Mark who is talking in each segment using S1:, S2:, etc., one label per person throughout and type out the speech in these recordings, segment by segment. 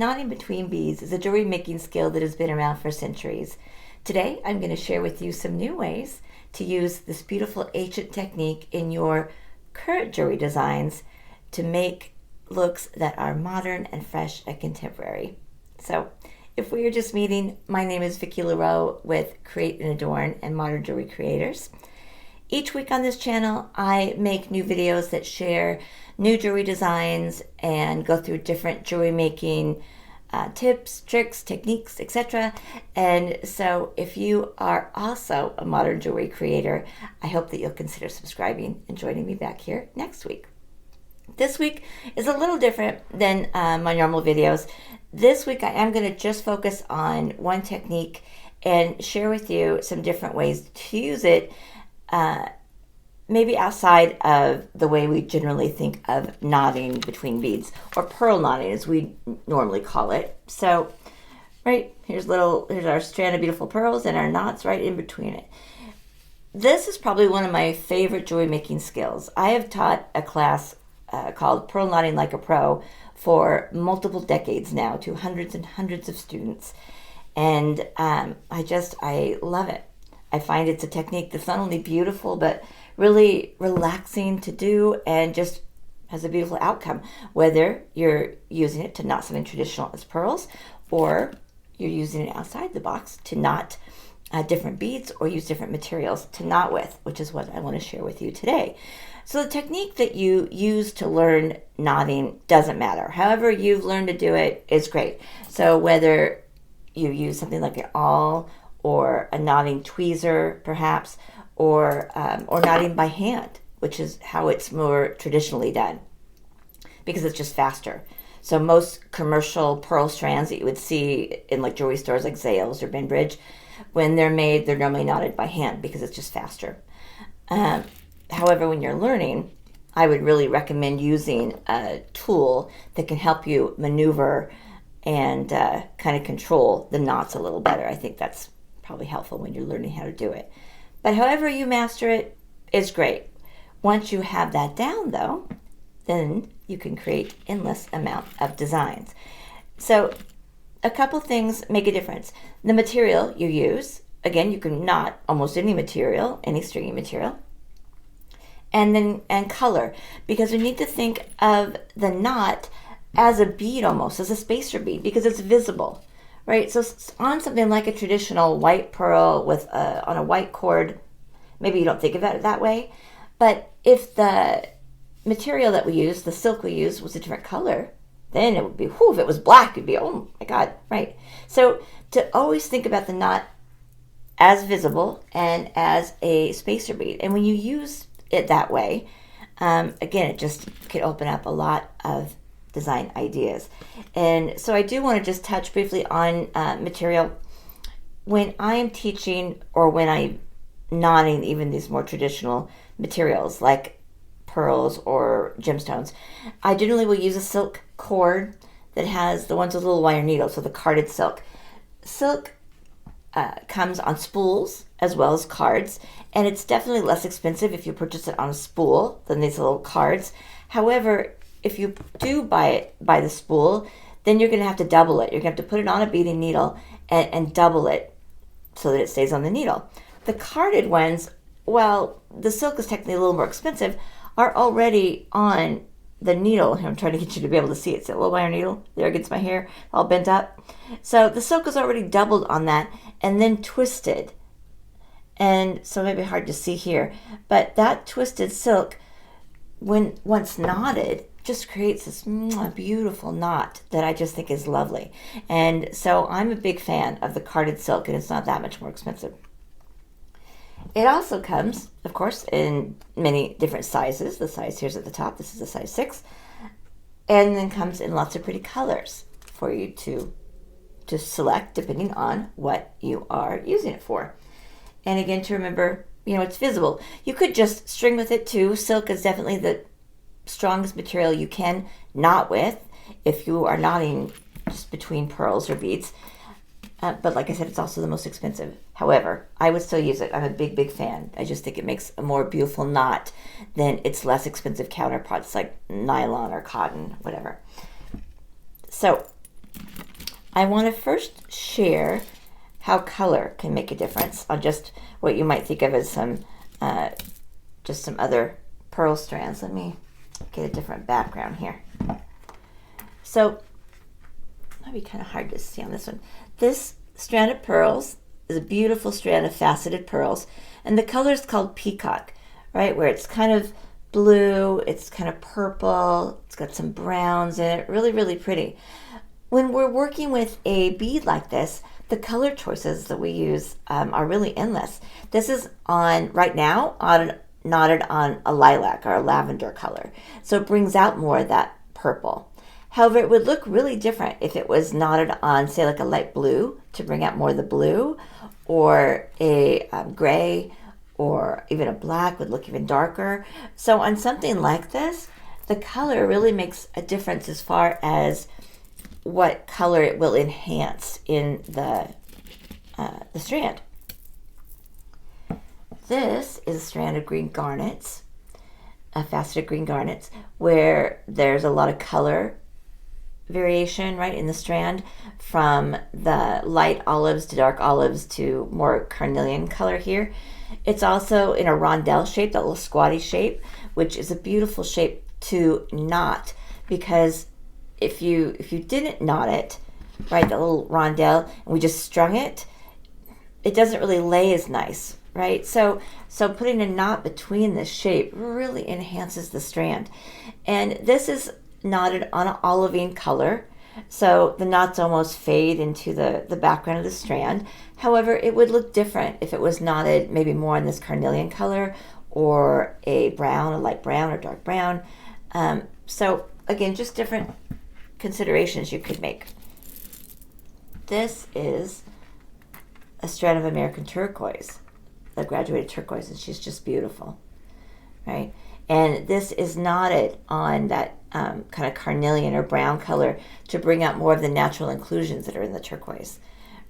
S1: knotting between beads is a jewelry making skill that has been around for centuries. Today, I'm going to share with you some new ways to use this beautiful ancient technique in your current jewelry designs to make looks that are modern and fresh and contemporary. So, if we are just meeting, my name is Vicki Leroux with Create and Adorn and Modern Jewelry Creators. Each week on this channel, I make new videos that share new jewelry designs and go through different jewelry making tips, tricks, techniques, etc. And so if you are also a modern jewelry creator, I hope that you'll consider subscribing and joining me back here next week. This week is a little different than my normal videos. This week I am going to just focus on one technique and share with you some different ways to use it, maybe outside of the way we generally think of knotting between beads, or pearl knotting as we normally call it. So, right, here's our strand of beautiful pearls and our knots right in between it. This is probably one of my favorite jewelry making skills. I have taught a class called Pearl Knotting Like a Pro for multiple decades now to hundreds and hundreds of students. And I love it. I find it's a technique that's not only beautiful, but really relaxing to do and just has a beautiful outcome, whether you're using it to knot something traditional as pearls, or you're using it outside the box to knot different beads or use different materials to knot with, which is what I want to share with you today. So the technique that you use to learn knotting doesn't matter. However you've learned to do it is great. So whether you use something like an awl or a knotting tweezer perhaps, or knotting by hand, which is how it's more traditionally done because it's just faster. So most commercial pearl strands that you would see in like jewelry stores like Zales or Bainbridge, when they're made, they're normally knotted by hand because it's just faster. However, when you're learning, I would really recommend using a tool that can help you maneuver and kind of control the knots a little better. I think that's probably helpful when you're learning how to do it. But however you master it is great. Once you have that down, though, then you can create endless amount of designs. So a couple things make a difference. The material you use, again, you can knot almost any material, any stringy material. And color, because we need to think of the knot as a bead almost, as a spacer bead, because it's visible, right? So on something like a traditional white pearl with on a white cord, maybe you don't think of it that way, but if the material that we use, the silk we use, was a different color, then it would be, if it was black, it'd be, oh my God, right? So to always think about the knot as visible and as a spacer bead. And when you use it that way, again, it just can open up a lot of design ideas. And so I do want to just touch briefly on material. When I am teaching, or when I'm knotting even these more traditional materials like pearls or gemstones, I generally will use a silk cord that has the ones with little wire needles, so the carded silk. Silk comes on spools as well as cards, and it's definitely less expensive if you purchase it on a spool than these little cards. However, if you do buy it by the spool, then you're going to have to double it. You're going to have to put it on a beading needle and double it so that it stays on the needle. The carded ones, well, the silk is technically a little more expensive, are already on the needle. I'm trying to get you to be able to see it. See a little wire needle there against my hair, all bent up. So the silk is already doubled on that and then twisted. And so maybe hard to see here, but that twisted silk, when once knotted, just creates this beautiful knot that I just think is lovely. And so I'm a big fan of the carded silk, and it's not that much more expensive. It also comes, of course, in many different sizes. The size here's at the top. This is a size 6. And then comes in lots of pretty colors for you to select depending on what you are using it for. And again, to remember, it's visible. You could just string with it too. Silk is definitely the strongest material you can knot with if you are knotting just between pearls or beads. But like I said, it's also the most expensive. However, I would still use it. I'm a big, big fan. I just think it makes a more beautiful knot than its less expensive counterparts like nylon or cotton, whatever. So I want to first share how color can make a difference on just what you might think of as just some other pearl strands. Let me get a different background here. So, might be kind of hard to see on this one. This strand of pearls is a beautiful strand of faceted pearls, and the color is called peacock, right? Where it's kind of blue, it's kind of purple, it's got some browns in it, really, really pretty. When we're working with a bead like this, the color choices that we use are really endless. This is right now knotted on a lilac or a lavender color, so it brings out more of that purple. However, it would look really different if it was knotted on, say, like a light blue to bring out more of the blue, or a gray, or even a black would look even darker. So on something like this, the color really makes a difference as far as what color it will enhance in the strand. This is a strand of green garnets, faceted green garnets, where there's a lot of color variation right in the strand, from the light olives to dark olives to more carnelian color here. It's also in a rondelle shape, that little squatty shape, which is a beautiful shape to knot, because if you didn't knot it, right, the little rondelle, and we just strung it, it doesn't really lay as nice, right? So putting a knot between this shape really enhances the strand. And this is knotted on an olivine color, so the knots almost fade into the background of the strand. However, it would look different if it was knotted maybe more in this carnelian color, or a brown, a light brown or dark brown. So again, just different considerations you could make. This is a strand of American turquoise, a graduated turquoise, and she's just beautiful, right? And this is knotted on that kind of carnelian or brown color to bring out more of the natural inclusions that are in the turquoise,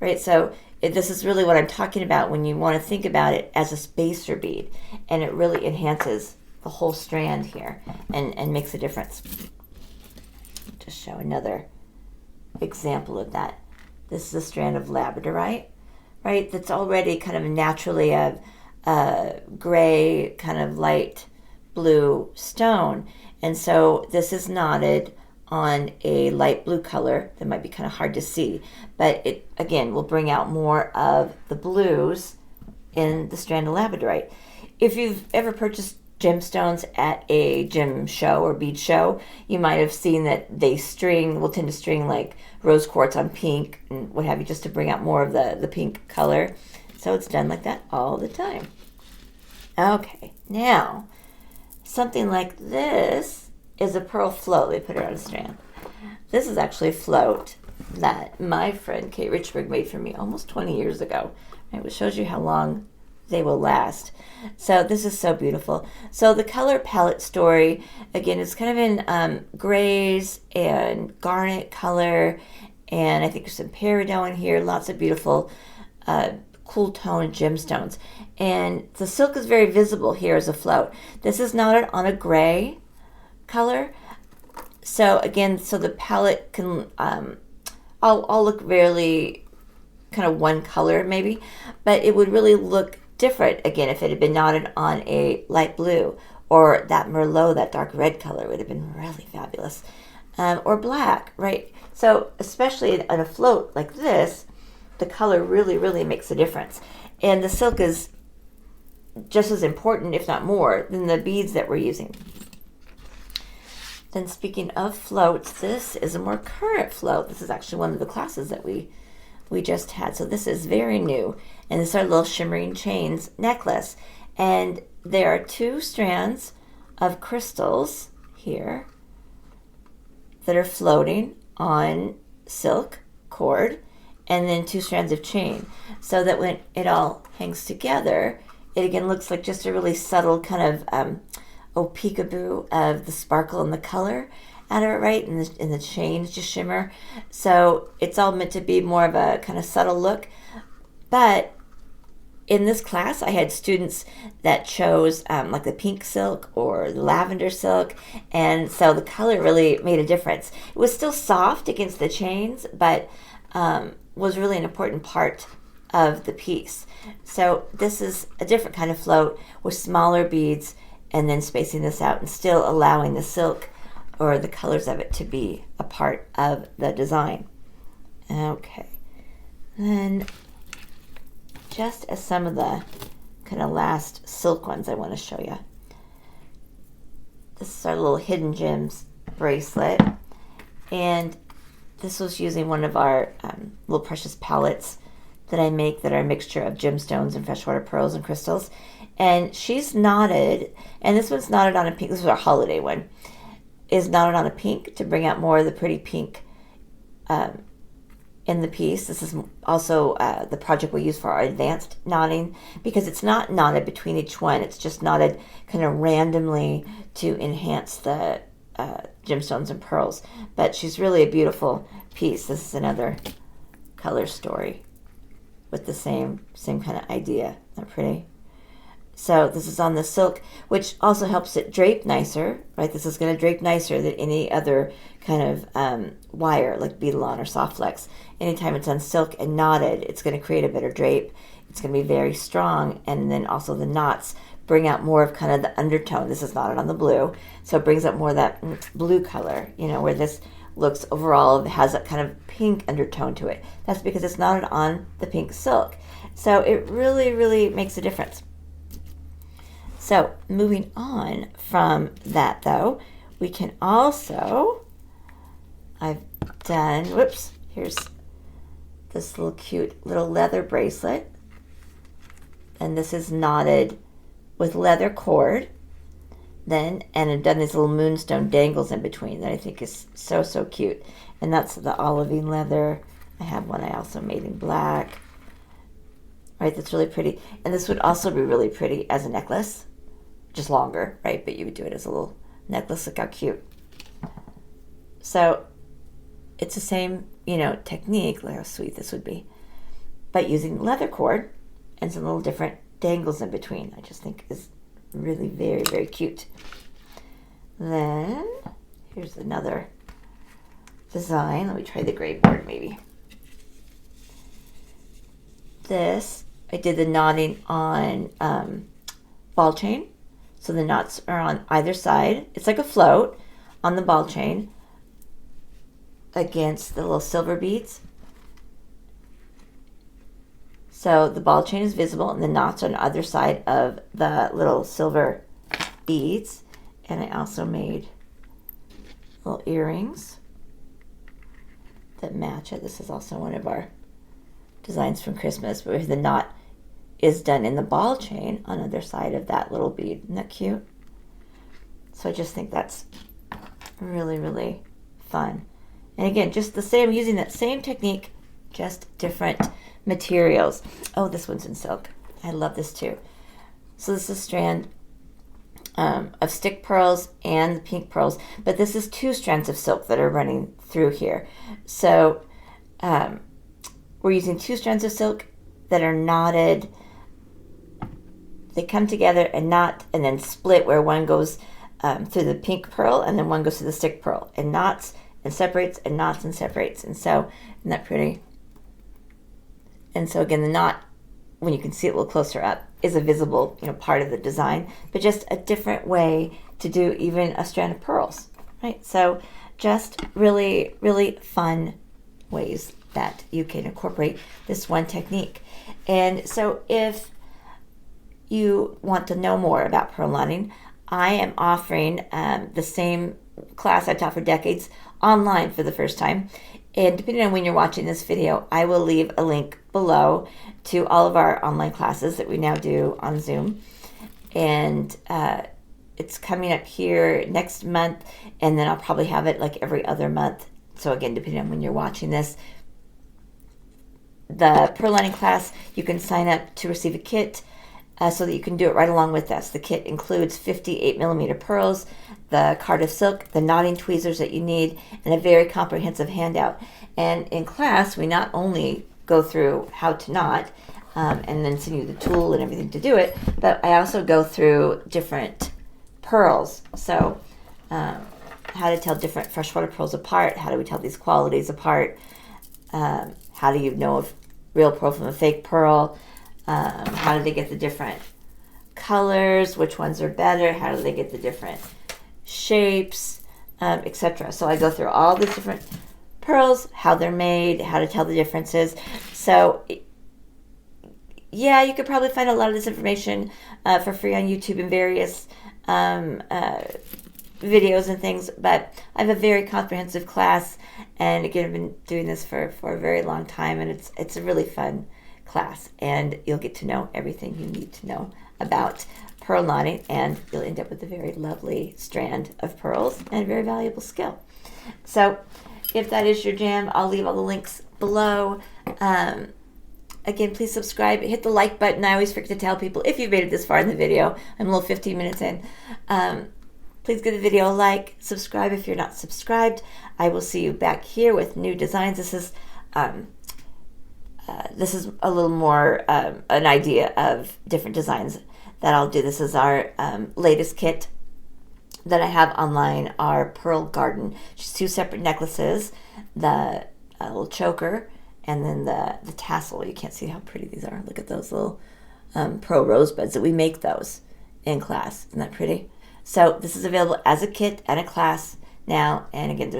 S1: right? So this is really what I'm talking about when you want to think about it as a spacer bead, and it really enhances the whole strand here and makes a difference. Just show another example of that. This is a strand of labradorite, right? That's already kind of naturally a gray, kind of light blue stone. And so this is knotted on a light blue color that might be kind of hard to see, but it again will bring out more of the blues in the strand of labradorite. If you've ever purchased gemstones at a gem show or bead show, you might have seen that they will tend to string like rose quartz on pink and what have you, just to bring out more of the pink color. So it's done like that all the time. Okay, now something like this is a pearl float. They put it on a strand. This is actually a float that my friend Kate Richburg made for me almost 20 years ago, right, which shows you how long they will last. So this is so beautiful. So the color palette story, again, is kind of in grays and garnet color, and I think there's some peridot in here, lots of beautiful cool tone gemstones. And the silk is very visible here as a float. This is knotted on a gray color. So again, so the palette can all look really kind of one color maybe, but it would really look different again if it had been knotted on a light blue, or that merlot, that dark red color would have been really fabulous, or black, right? So especially on a float like this, the color really makes a difference, and the silk is just as important, if not more, than the beads that we're using. Then speaking of floats, this is a more current float. This is actually one of the classes that we just had. So this is very new. And this is our little shimmering chains necklace. And there are 2 strands of crystals here that are floating on silk cord, and then 2 strands of chain. So that when it all hangs together, it again looks like just a really subtle kind of peekaboo of the sparkle and the color out of it, right? And the chains just shimmer. So it's all meant to be more of a kind of subtle look. But in this class, I had students that chose like the pink silk or the lavender silk, and so the color really made a difference. It was still soft against the chains, but was really an important part of the piece. So this is a different kind of float with smaller beads and then spacing this out and still allowing the silk or the colors of it to be a part of the design. Okay, then just as some of the kind of last silk ones I want to show you. This is our little hidden gems bracelet, and this was using one of our little precious palettes that I make that are a mixture of gemstones and freshwater pearls and crystals. And she's knotted, and this one's knotted on a pink. This is our holiday one. Is knotted on a pink to bring out more of the pretty pink in the piece. This is also the project we use for our advanced knotting, because it's not knotted between each one. It's just knotted kind of randomly to enhance the gemstones and pearls. But she's really a beautiful piece. This is another color story with the same kind of idea. Isn't that pretty? So this is on the silk, which also helps it drape nicer, right? This is going to drape nicer than any other kind of wire, like Beadalon or Soft Flex. Anytime it's on silk and knotted, it's going to create a better drape. It's going to be very strong, and then also the knots bring out more of kind of the undertone. This is knotted on the blue, so it brings up more of that blue color, you know, where this looks overall, it has a kind of pink undertone to it. That's because it's knotted on the pink silk. So it really, really makes a difference. So moving on from that though, we can also, I've done, whoops, here's this little cute little leather bracelet. And this is knotted with leather cord. Then, and I've done these little moonstone dangles in between that I think is so, so cute. And that's the olivine leather. I have one I also made in black. Right, that's really pretty. And this would also be really pretty as a necklace. Just longer, right? But you would do it as a little necklace. Look how cute. So it's the same, you know, technique. Look how sweet this would be. But using leather cord and some little different dangles in between. I just think is really very, very cute. Then here's another design. Let me try the gray board maybe. This, I did the knotting on ball chain. So the knots are on either side. It's like a float on the ball chain against the little silver beads. So the ball chain is visible and the knots are on either side of the little silver beads. And I also made little earrings that match it. This is also one of our designs from Christmas, where the knot is done in the ball chain on either side of that little bead. Isn't that cute? So I just think that's really, really fun. And again, just the same, using that same technique, just different materials. Oh, this one's in silk. I love this too. So this is a strand of stick pearls and the pink pearls, but this is 2 strands of silk that are running through here. So we're using 2 strands of silk that are knotted. They come together and knot and then split, where one goes through the pink pearl and then one goes through the stick pearl, and knots and separates and knots and separates. And so, isn't that pretty? And so again, the knot, when you can see it a little closer up, is a visible, you know, part of the design, but just a different way to do even a strand of pearls, right? So just really, really fun ways that you can incorporate this one technique. And so if you want to know more about pearl knotting, I am offering the same class I taught for decades online for the first time. And depending on when you're watching this video, I will leave a link below to all of our online classes that we now do on Zoom. And it's coming up here next month, and then I'll probably have it like every other month. So again, depending on when you're watching this, the pearl knotting class, you can sign up to receive a kit so that you can do it right along with us. The kit includes 58mm pearls, the card of silk, the knotting tweezers that you need, and a very comprehensive handout. And in class, we not only go through how to knot and then send you the tool and everything to do it, but I also go through different pearls. So how to tell different freshwater pearls apart, how do we tell these qualities apart, How do you know if real pearl from a fake pearl? How do they get the different colors? Which ones are better? How do they get the different shapes, etc.? So I go through all the different pearls, how they're made, how to tell the differences. So yeah, you could probably find a lot of this information for free on YouTube and various videos and things, but I have a very comprehensive class, and again, I've been doing this for a very long time, and it's a really fun class, and you'll get to know everything you need to know about pearl knotting, and you'll end up with a very lovely strand of pearls and a very valuable skill. So if that is your jam, I'll leave all the links below. Again, please subscribe, hit the like button. I always forget to tell people, if you've made it this far in the video, I'm a little 15 minutes in, please give the video a like, subscribe if you're not subscribed. I will see you back here with new designs. This is a little more an idea of different designs that I'll do. This is our latest kit that I have online, our Pearl Garden. Just 2 separate necklaces, the little choker, and then the tassel. You can't see how pretty these are. Look at those little pearl rosebuds that we make those in class. Isn't that pretty? So this is available as a kit and a class now. And again,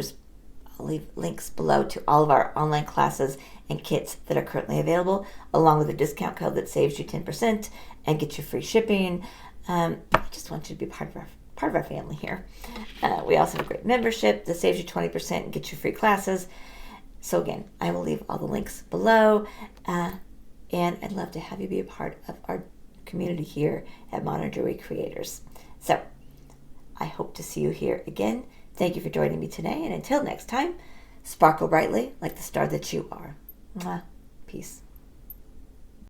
S1: I'll leave links below to all of our online classes and kits that are currently available, along with a discount code that saves you 10% and gets you free shipping. I just want you to be part of our family here. We also have a great membership that saves you 20% and gets you free classes. So again, I will leave all the links below, and I'd love to have you be a part of our community here at Modern Jewelry Creators. So I hope to see you here again. Thank you for joining me today, and until next time, sparkle brightly like the star that you are. Mwah. Peace.